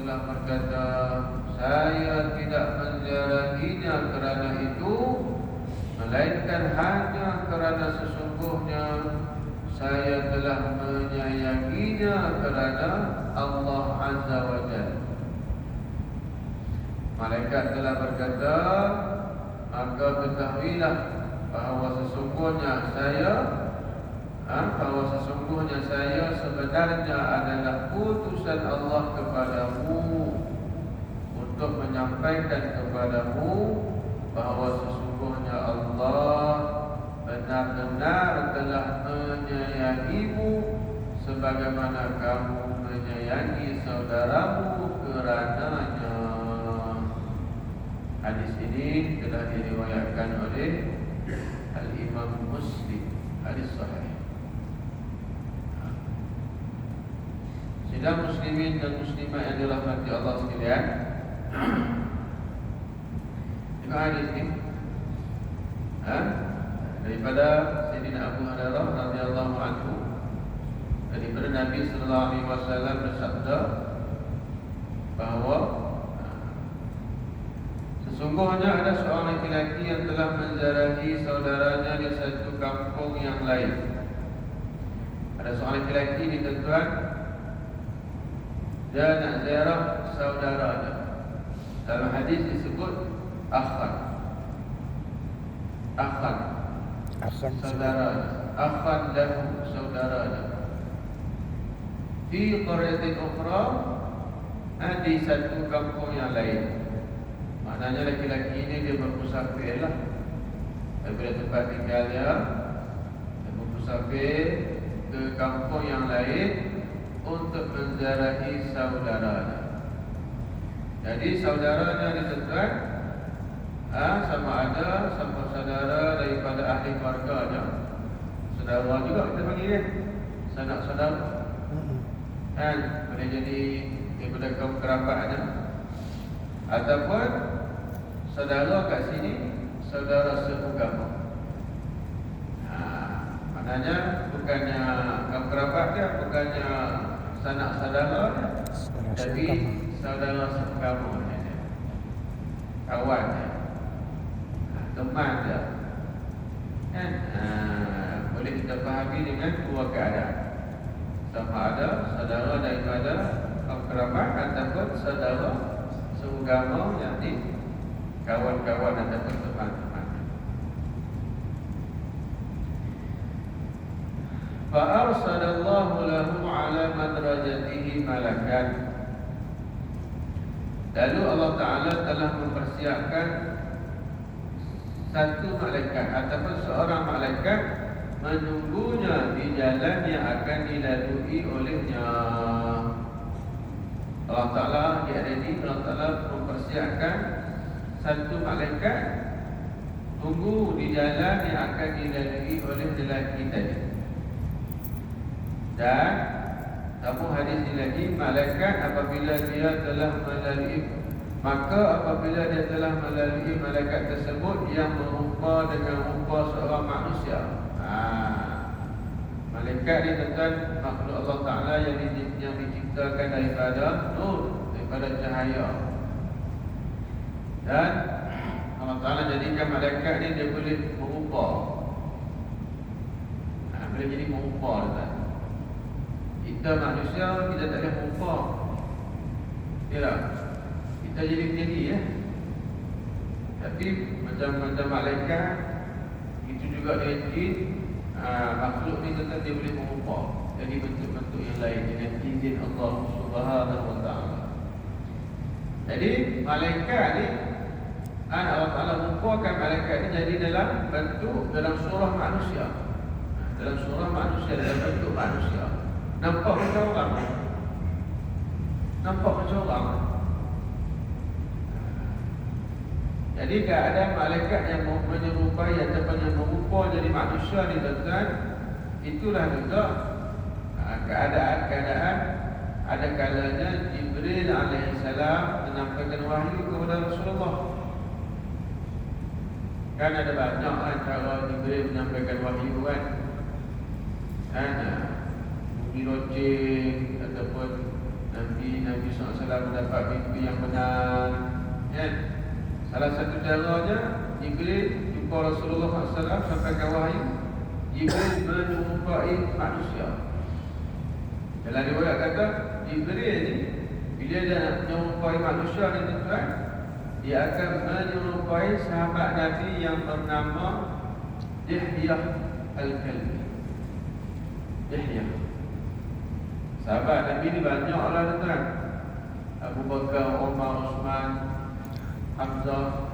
telah berkata, saya tidak menziarahinya kerana itu, melainkan hanya kerana sesungguhnya saya telah menyayanginya kerana Allah Azza wa Jalla. Malaikat telah berkata, maka ketahuilah bahawa sesungguhnya saya sebenarnya adalah utusan Allah kepadamu untuk menyampaikan kepadamu bahawa sesungguhnya Allah benar-benar telah menyayangimu sebagaimana kamu menyayangi saudaramu kerananya. Hadis ini telah diriwayatkan oleh Al-Imam Muslim, hadis sahih. Sidang muslimin dan muslimat yang dirahmati Allah sekalian, tengok hadis ni daripada Sayyidina Abu Hurairah radhiyallahu anhu, daripada Nabi sallallahu alaihi wasallam bersabda bahawa sesungguhnya ada seorang lelaki yang telah menziarahi saudaranya di satu kampung yang lain. Ada seorang lelaki ni tuan-tuan, dia nak ziarah saudaranya. Dalam hadis disebut akhan, saudaranya, akhan lahu, saudaranya. Di qaryatin ukhra, di satu kampung yang lain. Maknanya lelaki ini dia bermusafir lah daripada tempat tinggalnya, dia bermusafir ke kampung yang lain untuk menziarahi saudaranya. Jadi saudaranya disebut sama ada sama saudara daripada ahli keluarganya, saudara juga kita panggil dia, sanak saudara, boleh jadi daripada kaum kerabatnya, ataupun saudara kat sini saudara seagama. Maknanya bukannya kaum kerabat dia, bukannya sanak saudara dia, tapi saudara seagama dia, kawan dia, teman dia. Boleh kita fahami dengan dua keadaan, sama ada saudara daripada kaum kerabat ataupun saudara seagama, yakni kawan-kawan ataupun teman-teman. Fa arsalallahu lahu ala madrajatihi malakan. Lalu Allah Ta'ala telah mempersiapkan satu malaikat ataupun seorang malaikat menunggunya di jalan yang akan dilalui olehnya. Allah Ta'ala Allah Ta'ala mempersiapkan satu malaikat tunggu di jalan yang akan dilalui oleh lelaki tadi. Dan sambung hadis ini lagi, malaikat apabila dia telah melalui, maka apabila dia telah melalui malaikat tersebut yang merupa dengan rupa seorang manusia. Malaikat ni tentang makhluk Allah Ta'ala yang diciptakan daripada nur, daripada cahaya. Dan Allah Ta'ala jadikan malaikat ni dia boleh merupa, boleh jadi merupa kan? Kita manusia, kita tak boleh merupa, ya tak? Kita jadi ya. Tapi macam malaikat, itu juga dengan jin, makhluk ni tetap dia boleh merupa, jadi bentuk-bentuk yang lain dengan izin Allah Subhanahu wa Ta'ala. Jadi malaikat ni, Allah Ta'ala merupakan malaikat ni jadi dalam bentuk, dalam surah manusia, dalam surah manusia, dalam bentuk manusia. Nampak macam orang, nampak macam orang. Jadi keadaan malaikat yang menyerupai ataupun yang merupa jadi manusia ni tuan-tuan, itulah juga keadaan-keadaan ada kalanya Jibril alaihissalam menyampaikan wahyu kepada Rasulullah. Kan ada banyak cara Jibril menyampaikan wahyu kan. Biroceng ataupun Nabi SAW mendapat mimpi yang benar, kan? Salah satu caranya Jibril jumpa Rasulullah SAW, sampaikan wahyu. Jibril menjumpai manusia. Dalam riwayat kata Jibril ni bila dia nak menjumpai manusia ni tuan, dia akan menjumpai sahabat Nabi yang bernama Dihyah Al-Kalbi. Dihyah. Sahabat Nabi ni banyaklah tuan. Abu Bakar, Umar, Uthman, Hamzah,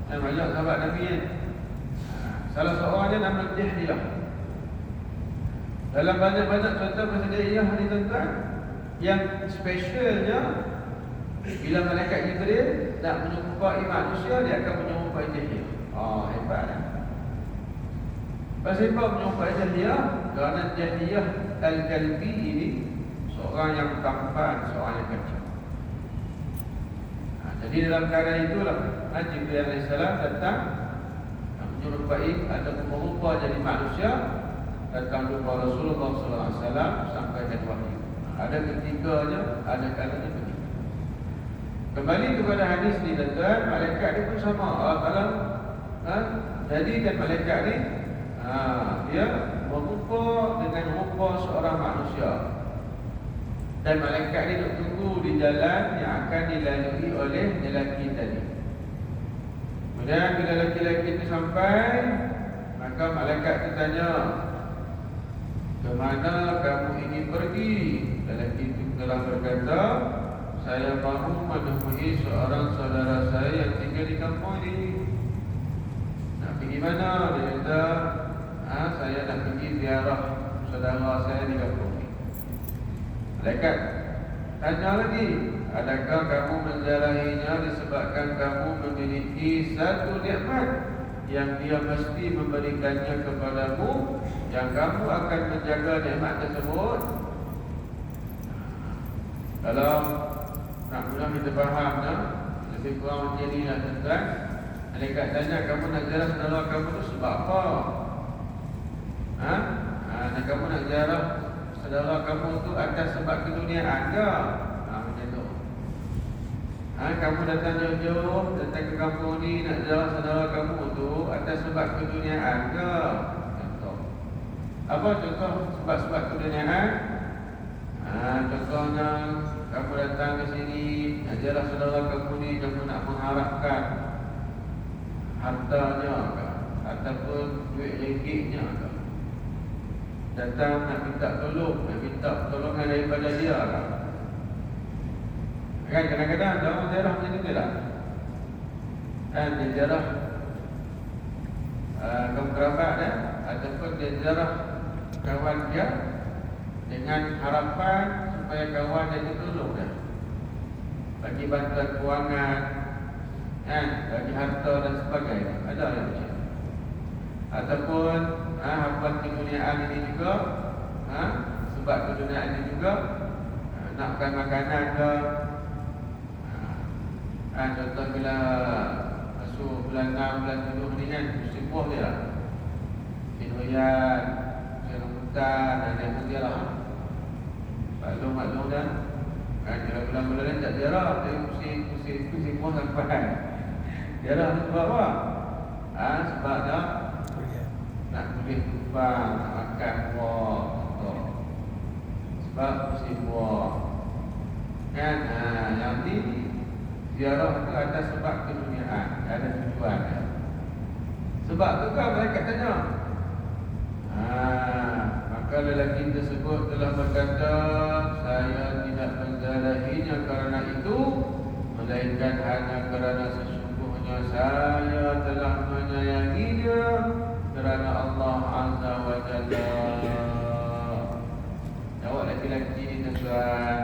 dan banyak sahabat Nabi kan. Salah seorang dia nama Dihyah. Dalam banyak-banyak contoh pasal Dihyah ni tuan, yang specialnya bila malaikat Jibril nak menjumpai manusia, dia akan menjumpai Dihyah. Hebat kan? Pasal apa menjumpai Dihyah? Kerana Dihyah Al-Kalbi ini seorang yang tampan, seorang yang kecil. Jadi dalam keadaan itulah Jibril AS datang menyerupai atau merupa jadi manusia, datang jumpa Rasulullah SAW sampaikan wahyu. Ada ketiganya, ada kalanya begitu. Kembali kepada hadis ni tuan, malaikat ni pun sama. Kalau jadikan malaikat ni dia merupa dengan rupa seorang manusia. Dan malaikat ni duk tunggu di jalan yang akan dilalui oleh lelaki tadi. Kemudian bila lelaki itu sampai, maka malaikat itu tanya, ke mana kamu ingin pergi? Lelaki itu telah berkata, saya mahu menemui seorang saudara saya yang tinggal di kampung ini. Nak pergi mana? Dia kata, saya nak pergi ziarah saudara saya di kampung ini. Malaikat tanya lagi, adakah kamu menziarahinya disebabkan kamu memiliki satu nikmat yang dia mesti memberikannya kepadamu, yang kamu akan menjaga nikmat tersebut? Kalau nak mudah kita faham lebih kurang macam ni lah tuan. Malaikat tanya, kamu nak ziarah saudara kamu tu sebab apa? Kamu nak ziarah saudara kamu tu atas sebab keduniaan ke? Macam tu. Kamu datang jauh-jauh, datang ke kampung ni nak ziarah saudara kamu tu atas sebab keduniaan ke? Contoh. Apa contoh sebab-sebab keduniaan? Contohnya kamu datang ke sini nak ziarah saudara kamu ni, kamu nak mengharapkan hartanya ke, ataupun duit ringgitnya ke. Datang nak minta tolong, nak minta pertolongan daripada dia lah. Kan kadang-kadang ada orang ziarah macam tu tak? Dia ziarah kaum kerabat dia, ataupun dia ziarah kawan dia dengan harapan supaya kawan dia itu tolong dia, bagi bantuan kewangan, bagi harta dan sebagainya. Ada yang macam tu. Ataupun harapan keduniaan ini juga, sebab keduniaan ini juga nakkan makanan ke. Contoh bila masuk bulan 6, bulan 7 ni kan, musim buah dia lah, musim hujan, musim rambutan, dan dia lah. Maklum dah. Kalau bulan-bulan ni tak ziarah, tapi musim buah sampai. Ziarah tu sebab apa? Sebab dah nak kulit tumpang, nak makan buah, sebab musim buah. Kan? Yang ni ziarah itu atas sebab keduniaan, ada tujuan. Sebab tu kan mereka tanya. Maka lelaki tersebut telah berkata, saya tidak menziarahinya kerana itu, melainkan hanya kerana sesungguhnya saya telah menyayanginya kerana Allah Azza wa Jalla. Jawab lelaki ni tuan.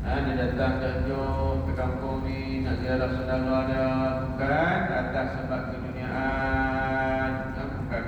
Dia datang jauh ke kampung ni nak ziarah saudara dia, bukan atas sebab keduniaan, bukan.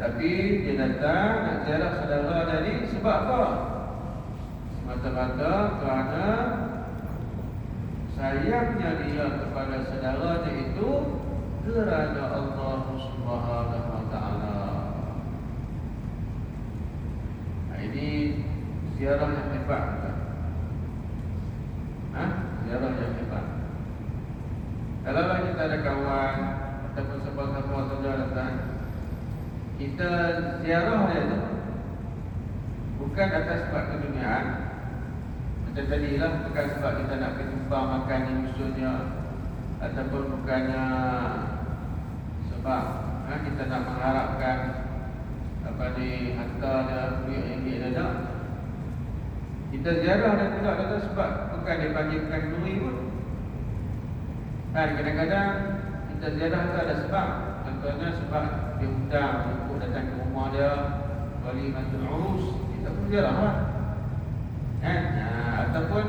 Tapi dia datang nak ziarah saudara dia ni sebab apa? Semata-mata kerana sayangnya dia kepada saudara dia itu kerana Allah Subhanahu wa Ta'ala. Ini ziarah yang hebat. Kalau kita ada kawan ataupun siapa-siapa saudara datang, kita ziarah dia tu bukan atas sebab keduniaan. Macam tadilah, bukan sebab kita nak pergi tumpang makan di musuhnya, ataupun bukannya sebab kita nak mengharapkan harta dia, duit yang dia ada. Kita ziarah dan tidak ada sebab bukan dia panggilkan duri pun. Kadang-kadang kita ziarah tu ada sebab. Contohnya sebab dia undang untuk datang ke rumah dia, wali matul urus, kita pun ziarah lah. Ataupun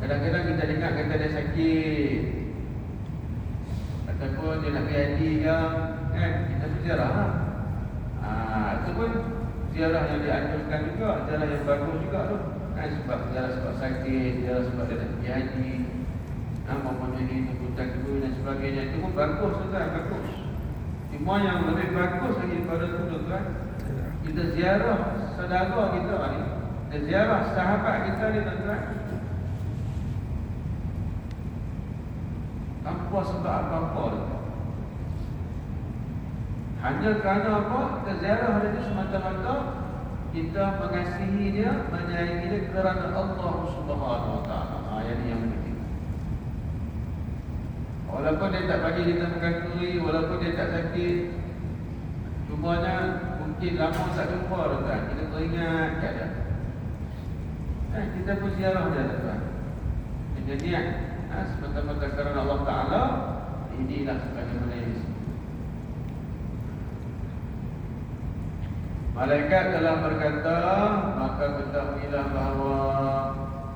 kadang-kadang kita dengar kata dia sakit, ataupun dia nak pergi haji ke, kita pun ziarah lah. Ataupun ziarah yang dianjurkan juga, ziarah yang bagus juga tu. Sebab ziarah sebab sakit, ziarah sebab dia nak pergi haji, memenuhi tuntutan kedua dan sebagainya, itu pun bagus tuan, bagus. Cuma yang lebih bagus lagi daripada itu tuan, kita ziarah saudara kita ni, kita ziarah sahabat kita ni tuan, tanpa sebab apa-apa tu. Hanya kerana apa? Kita ziarah dia tu semata-mata kita mengasihi dia, menyayangi dia kerana Allah Subhanahu Wa Taala. Yang ni yang penting. Walaupun dia tak bagi kita makan duri, walaupun dia tak sakit, cumanya mungkin lama tak jumpa tuan, kita teringat kat dia. Kita pun ziarah dia tuan. Kita niat semata-mata kerana Allah Taala. Inilah sebagaimana ini. Malaikat telah berkata, maka ketahuilah bahawa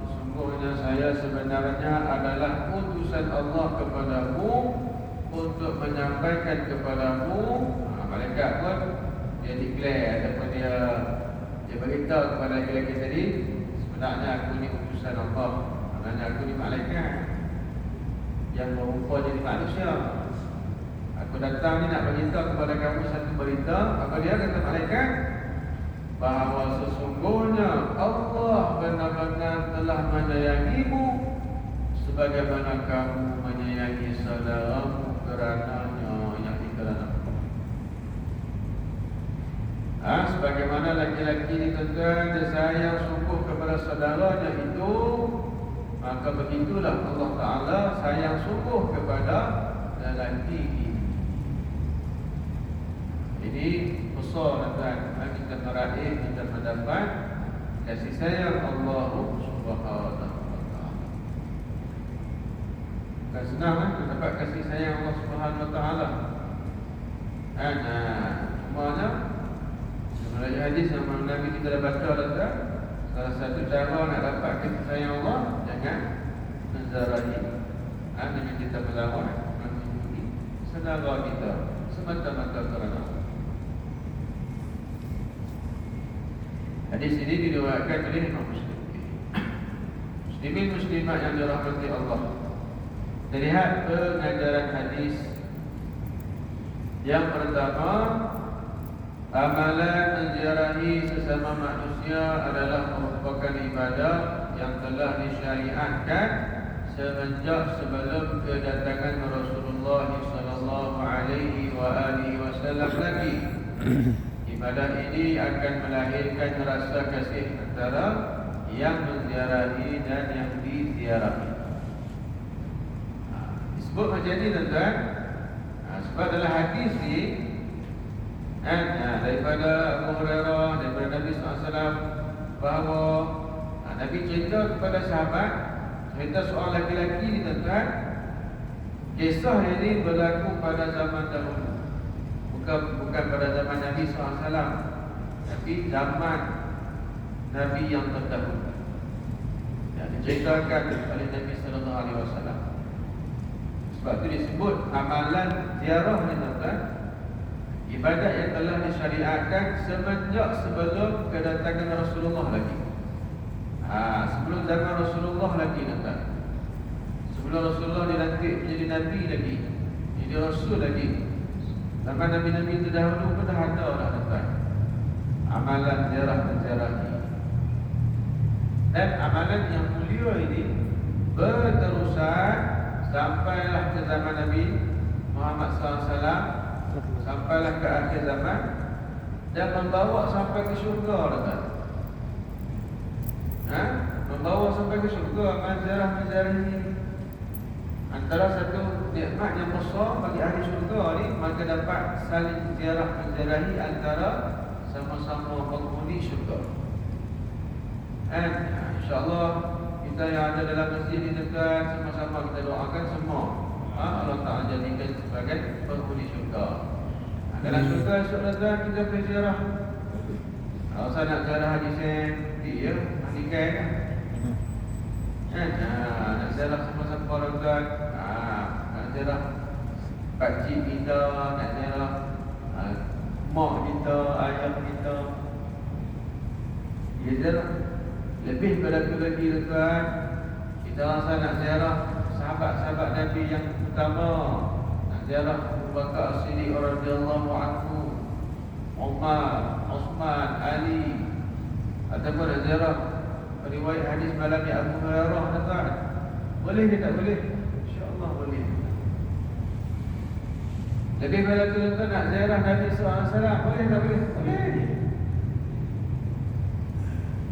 sesungguhnya saya sebenarnya adalah utusan Allah kepadamu untuk menyampaikan kepadamu. Malaikat pun dia declare ataupun dia beritahu kepada lelaki tadi, sebenarnya aku ni utusan Allah, sebenarnya aku ni malaikat yang berupa jadi manusia. Aku datang ni nak beritahu kepada kamu satu berita. Apa dia kata malaikat? Bahawa sesungguhnya Allah benar-benar telah menyayangimu sebagaimana kamu menyayangi saudaramu kerananya yang dikerana. Sebagaimana laki-laki ni tuan-tuan dia sayang sungguh kepada saudaranya itu, maka begitulah Allah Ta'ala sayang sungguh kepada lelaki ini. Ini besar tuan, kita meraih, kita mendapat kasih sayang Allah Subhanahu Wa Taala. Bukan senang mendapat kasih sayang Allah Subhanahu Wa Taala. Cumanya melalui hadis yang Nabi kita dah baca tuan, salah satu cara nak dapat kasih sayang Allah, jangan menzarahi, dengan kita melawan, mengunjungi saudara kita semata-mata kerana Allah. Hadis ini diriwayatkan oleh Imam Muslim. Muslimin muslimat yang dirahmati Allah, terlihat pengajaran hadis yang pertama, amalan menziarahi sesama manusia adalah merupakan ibadah yang telah disyariatkan semenjak sebelum kedatangan Rasulullah sallallahu alaihi wasallam lagi. Ibadah ini akan melahirkan rasa kasih antara yang menziarahi dan yang diziarahi. Disebut macam ni tuan-tuan, sebab dalam hadis ni daripada Abu Hurairah, daripada Nabi SAW, bahawa Nabi cerita kepada sahabat, cerita soal lelaki ni tuan-tuan. Kisah ini berlaku pada zaman dahulu, bukan pada zaman Nabi SAW, tapi zaman Nabi yang terdahulu, yang diceritakan oleh Nabi SAW. Sebab itu disebut amalan ziarah ni tuan-tuan, ibadat yang telah disyariatkan semenjak sebelum kedatangan Rasulullah lagi. Sebelum zaman Rasulullah lagi tuan-tuan, sebelum Rasulullah dilantik menjadi Nabi lagi, jadi Rasul lagi. Zaman Nabi-Nabi terdahulu pun dah ada dah tuan, amalan ziarah dan ziarahi. Dan amalan yang mulia ini berterusan sampailah ke zaman Nabi Muhammad SAW, sampailah ke akhir zaman dan membawa sampai ke syurga, tuan. Membawa sampai ke syurga. Ziarah ini antara satu nikmat yang besar bagi ahli syurga ni, maka dapat saling ziarah menziarahi antara sama-sama penghuni syurga. InsyaAllah kita yang ada dalam masjid ni dekat, sama-sama kita doakan semua Allah Ta'ala jadikan sebagai penghuni syurga. Dalam syurga esok datang kita pergi ziarah. Kalau saya nak ziarah Haji Sen, dia Haji Ken nak ziarah sama-sama orang tuan, nak ziarah pakcik kita, nak ziarah mak kita, ayah kita. Dia ziarah. Lebih pada itu lagi tuan, kita rasa nak ziarah sahabat-sahabat Nabi yang utama, nak ziarah Abu Bakar As-Siddiq radhiyallahu anhu, Umar, Uthman, Ali, ataupun nak ziarah riwayat hadis malam Abu Hurairah, tuan. Boleh ke tak boleh? InsyaAllah boleh. Lebih pada itu tuan, nak ziarah Nabi SAW, boleh tak boleh? Boleh.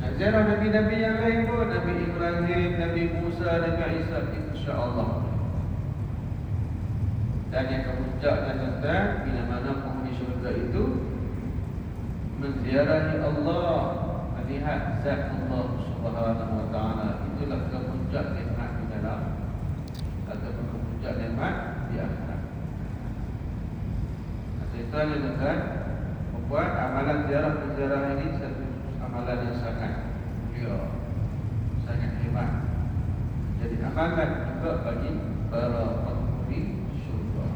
Nak ziarah Nabi-Nabi yang lain pun, Nabi Ibrahim, Nabi Musa, Nabi Isa, insya-Allah. Dan yang kemuncaknya tuan, bila mana penghuni syurga itu menziarahi Allah, melihat zat Allah Subhanahu wa ta'ala. Itulah kemuncak nikmat di dalam, ataupun kemuncak nikmat di akhirat. Tuan dan tuan, membuat amalan ziarah-ziarah ini satu amalan yang sangat mulia, sangat hebat. Jadi amalan juga bagi para penghuni syurga.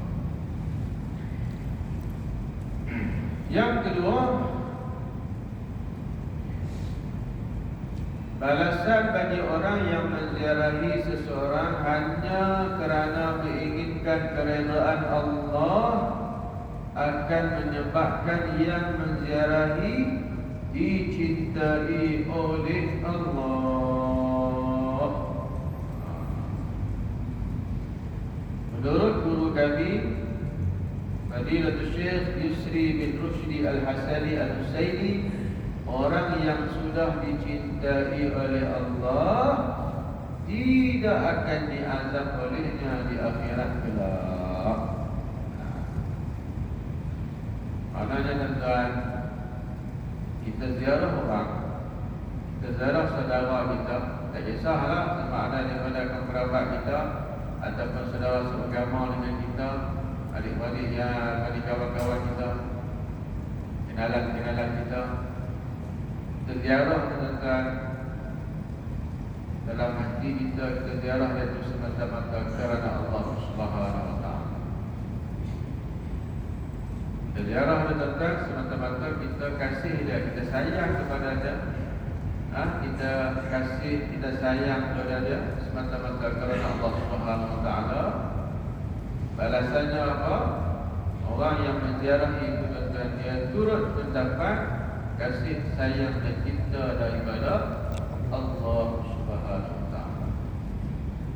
Yang kedua, balasan bagi orang yang menziarahi seseorang hanya kerana menginginkan keredaan Allah akan menyebabkan yang menziarahi dicintai oleh Allah. Menurut guru kami, Fadilatul Syekh Yusri bin Rushdi Al-Hasani Al-Husaini, orang yang sudah dicintai oleh Allah tidak akan diazab olehnya di akhirat kelak. Maknanya tuan, kita ziarah orang, kita ziarah saudara kita, tak kisahlah sama ada daripada kerabat kita ataupun saudara seagama dengan kita, adik-adik yang adik kawan-kawan kita, kenalan-kenalan kita. Kita ziarah tuan, dalam hati kita ziarah itu semata-mata kerana Allah Subhanahu wa ta'ala. Kita ziarah tuan, semata-mata kita kasih dia, kita sayang kepada dia. Kita kasih, kita sayang kepada dia semata-mata kerana Allah Subhanahu wa ta'ala. Balasannya apa? Orang yang menziarahi itu tuan, dia turut mendapat kasih sayang dan cinta daripada Allah Subhanahu wa ta'ala.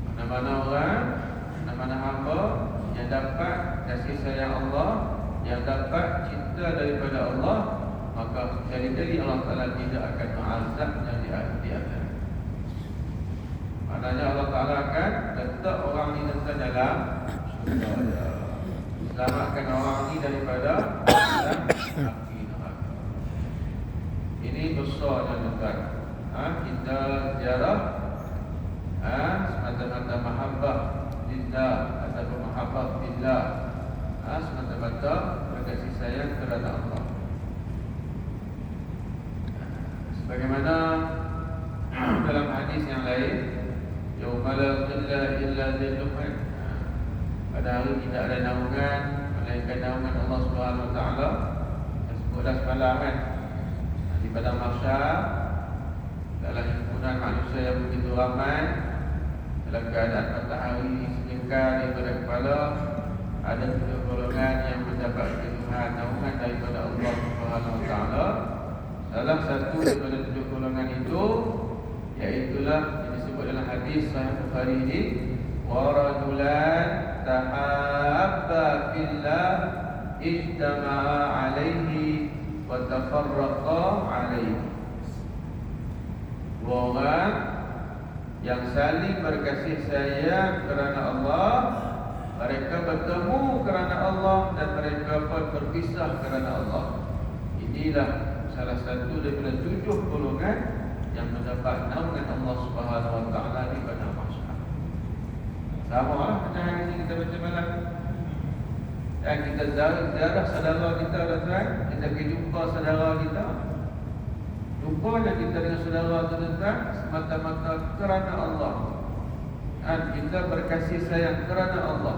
Mana-mana orang, mana-mana hamba yang dapat kasih sayang Allah, yang dapat cinta daripada Allah, maka sekali-kali Allah Ta'ala tidak akan mengazabnya di akhirat. Maknanya Allah Ta'ala akan letak orang ini dalam syurga, selamatkan orang ini daripada api neraka. Ini besarnya tuan. Kita ziarah semata-mata mahabbah lillah ataupun mahabbah billah, semata-mata berkasih sayang kerana Allah. Sebagaimana dalam hadis yang lain, yauma la dhilla illa dhilluhu, pada hari tidak ada naungan melainkan naungan Allah Subhanahu wa ta'ala. Sebutlah semalam di padang mahsyar, dalam himpunan manusia yang begitu ramai, dalam keadaan matahari selingkar daripada kepala, ada 7 golongan yang mendapat ketuhanan naungan daripada Allah Subhanahu wa ta'ala. Salah satu daripada 7 golongan itu, iaitulah yang disebut dalam hadis Sahih Bukhari ini, wa rajulan tahabba fillah ijtama'a alaihi wa tafarraqa alaihi. Dua orang yang saling berkasih sayang kerana Allah, mereka bertemu kerana Allah dan mereka pun berpisah kerana Allah. Inilah salah satu daripada 7 golongan yang mendapat naungan Allah Subhanahu wa taala di padang mahsyar. Sama lah macam hari ini kita baca malam. Dan kita ziarah saudara kita, tuan-tuan, kita pergi jumpa saudara kita. Jumpanya kita dengan saudara tuan-tuan semata-mata kerana Allah. Dan kita berkasih sayang kerana Allah,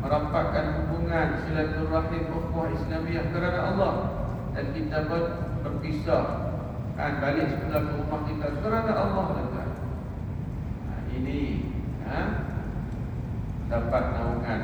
merapatkan hubungan silaturahim ukhuwah Islamiyah kerana Allah, dan kita berpisah dan balik semula ke rumah kita kerana Allah, tuan-tuan. Ini dapat naungan